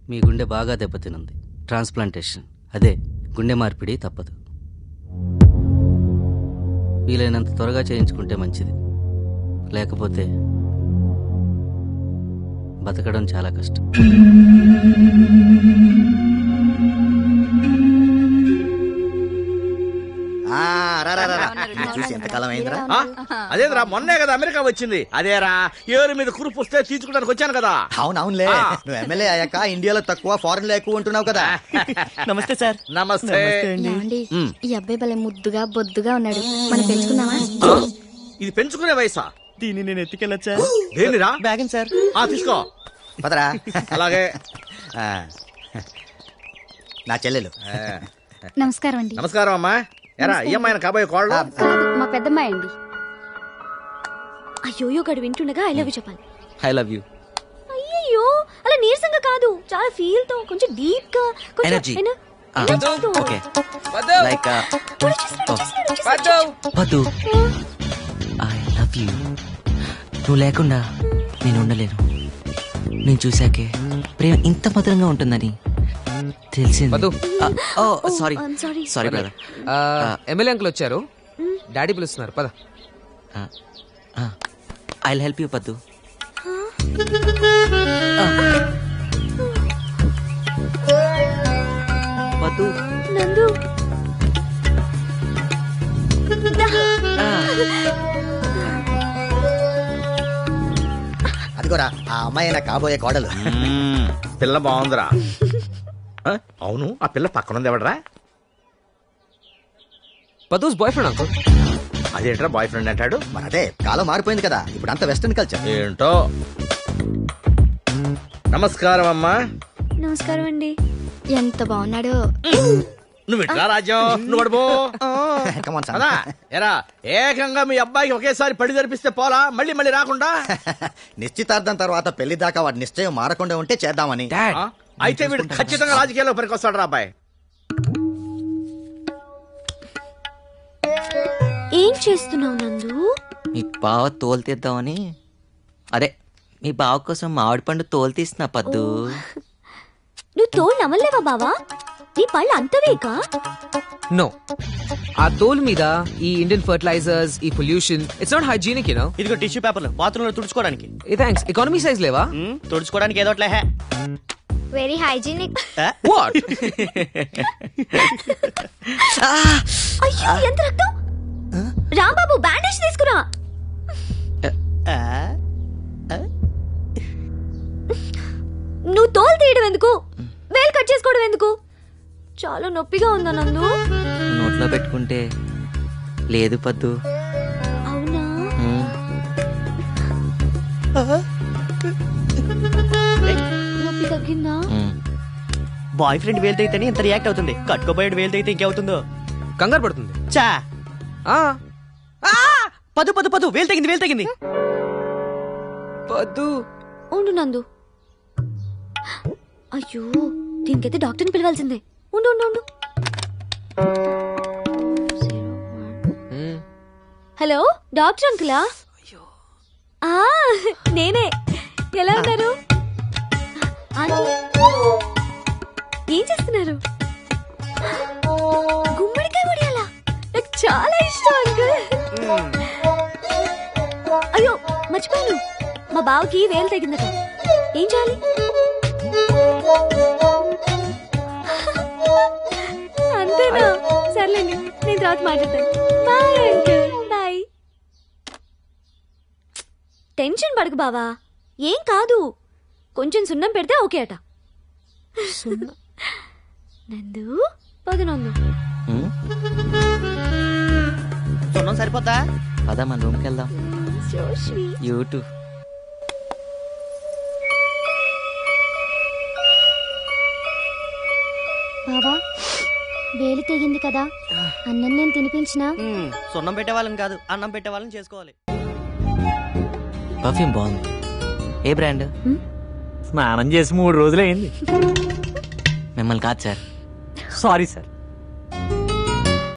మీ గుండె బాగా దెబ్బతినుంది. ట్రాన్స్ప్లాంటేషన్, అదే గుండె మార్పిడి తప్పదు. వీలైనంత త్వరగా చేయించుకుంటే మంచిది. లేకపోతే బతకడం చాలా కష్టం. అదేరా మొన్నే కదా అమెరికా వచ్చింది. అదేరా ఏరు మీద కురుపు వస్తే తీర్చుకోవడానికి వచ్చాను కదా. అవునవునులే, నువ్వు ఎమ్మెల్యే అయ్యాక ఇండియాలో తక్కువ ఫారెన్ లో ఎక్కువ ఉంటున్నావు కదా. నమస్తే సార్. నమస్తే. ఈ అబ్బాయి భలే ముద్దుగా బొద్దుగా ఉన్నాడు, మనం పెంచుకుందామా? ఇది పెంచుకునే వయసా? దీన్ని నేను ఎత్తుకెళ్ళొచ్చా? దేనిరా? బ్యాగన్ సార్. తీసుకో. పదరా. అలాగే. నా చెల్లెలు. నమస్కారం అండి. నమస్కారం అమ్మా. ఎరా ఈ అమ్మాయిన కాబోయే కోళ్ళు? మా పెద్దమ్మాయి అండి. అయ్యో గడు వింటుండగా ఐ లవ్ యూ చెప్పాలి. I love you. అయ్యో అలా నీరసంగా కాదు, చాలా ఫీల్ తో, కొంచెం డీప్ గా, ఎనర్జీ. ఓకే. లైక్ పద్దు, ఐ లవ్ యూ. నువ్వు లేకుండా నేను ఉండలేను. నేను చూశాకే ప్రేమ ఇంత మధురంగా ఉంటుందని తెలిసింది. Sorry brother. ఎమ్మెల్యే అంకుల్ వచ్చారు, డాడీ పిలుస్తున్నారు, పద. ఐ విల్ హెల్ప్ యూ పద్దు. పద్దు. నందు అదిగోరా ఆ అమ్మాయి నా కాబోయే కోడలు. పిల్ల బాగుందిరా. అవును, ఆ పిల్ల పక్కనుంది ఎవడరా? పదూస్ బాయ్ ఫ్రెండ్ అంకుల్. అదేంట్రా బాయ్ ఫ్రెండ్ అంటాడు? మరి అదే కాలం మారిపోయింది కదా, ఇప్పుడు అంత వెస్టర్న్ కల్చర్. ఏంటో. నమస్కారం అమ్మా. నమస్కారం అండి. ఎంత బాగున్నాడో. నువ్వు ఇట్లా రాజ్యం, నువ్వు అడుపో. ఎరా ఏకంగా మీ అబ్బాయికి ఒకేసారి పెళ్లి జరిపిస్తే పోలా, మళ్ళీ మళ్ళీ రాకుండా? నిశ్చితార్థం తర్వాత పెళ్లి దాకా వాడి నిశ్చయం మారకుండా ఉంటే చేద్దామని. అయితే వీడు ఖచ్చితంగా రాజకీయాల్లో పనికొస్తాడు రా అబ్బాయి. ఏం చేస్తున్నావు నందు? మీ బావ తోలు తీద్దామని. అదే మీ బావ కోసం మామిడి పండు తోలు తీస్తున్నా పద్దు. నువ్వు తోలు నమ్మలేవా బావా? నీ పళ్ళు అంతవేకా? నో, ఆ తోలు మీద ఈ ఇండియన్ ఫర్టిలైజర్స్, ఈ pollution, it's not hygienic you know. ఇదిగో టిష్యూ పేపర్లు, బాత్రూమ్ లో తుడుచుకోవడానికి. థాంక్స్. ఎకానమీ సైజ్ లేవా? తుడుచుకోవడానికి ఏదోట్లే. Very hygienic. వాట్? అయ్యో ఎంత రక్తం! రాంబాబు బ్యాండేజ్ తీసుకురా. నువ్వు తోలు తీయడం ఎందుకు? వేలు కట్ చేసుకోవడం ఎందుకు? చాలా నొప్పిగా ఉందా నందు? నోట్లో పెట్టుకుంటే లేదు పద్దు. అవునా? నొప్పి తగ్గిందా? బాయ్ ఫ్రెండ్ వేలు తెగితేనే ఇంత రియాక్ట్ అవుతుంది, కట్టుకోబోయేడు వేలు తెగితే ఇంకేవుతుందో. కంగారు పడుతుంది. చా పదు పదు పదు, వేలు తెగింది, వేలు తెగింది. పద్దు ఉండు నందు. అయ్యో దీనికైతే డాక్టర్ని పిలవాల్సిందే. ఉండు ఉండు ఉండు. హలో డాక్టర్ అంకులా? నేనే. ఎలా ఉన్నారు? ఏం చేస్తున్నారు? గుమ్మడికాయ వడియాలా? నాకు చాలా ఇష్టం అంకుల్. అయ్యో మర్చిపోయాను, మా బావకి వేలు తగ్గిందట. ఏం చేయాలి? అంతేనా? సర్లేండి, నేను తర్వాత మాట్లాడతాను. Bye uncle. బాయ్. టెన్షన్ పడకు బావా, ఏం కాదు. కొంచెం సున్నం పెడితే ఓకే అట. నందు పదు నందు. సున్నం సరిపోతా? పద మన రూమ్కి వెళ్దాం. యూట్యూబ్. బావా వేలు తెగింది కదా, అన్నం నేను తినిపించినా? సున్నం పెట్టే వాళ్ళని కాదు, అన్నం పెట్టే వాళ్ళని చేసుకోవాలి. పర్ఫ్యూమ్ బాగుంది. ఏ బ్రాండ్? స్నానం చేసి 3 రోజులైంది. మిమ్మల్ని కాదు సార్. Sorry sir.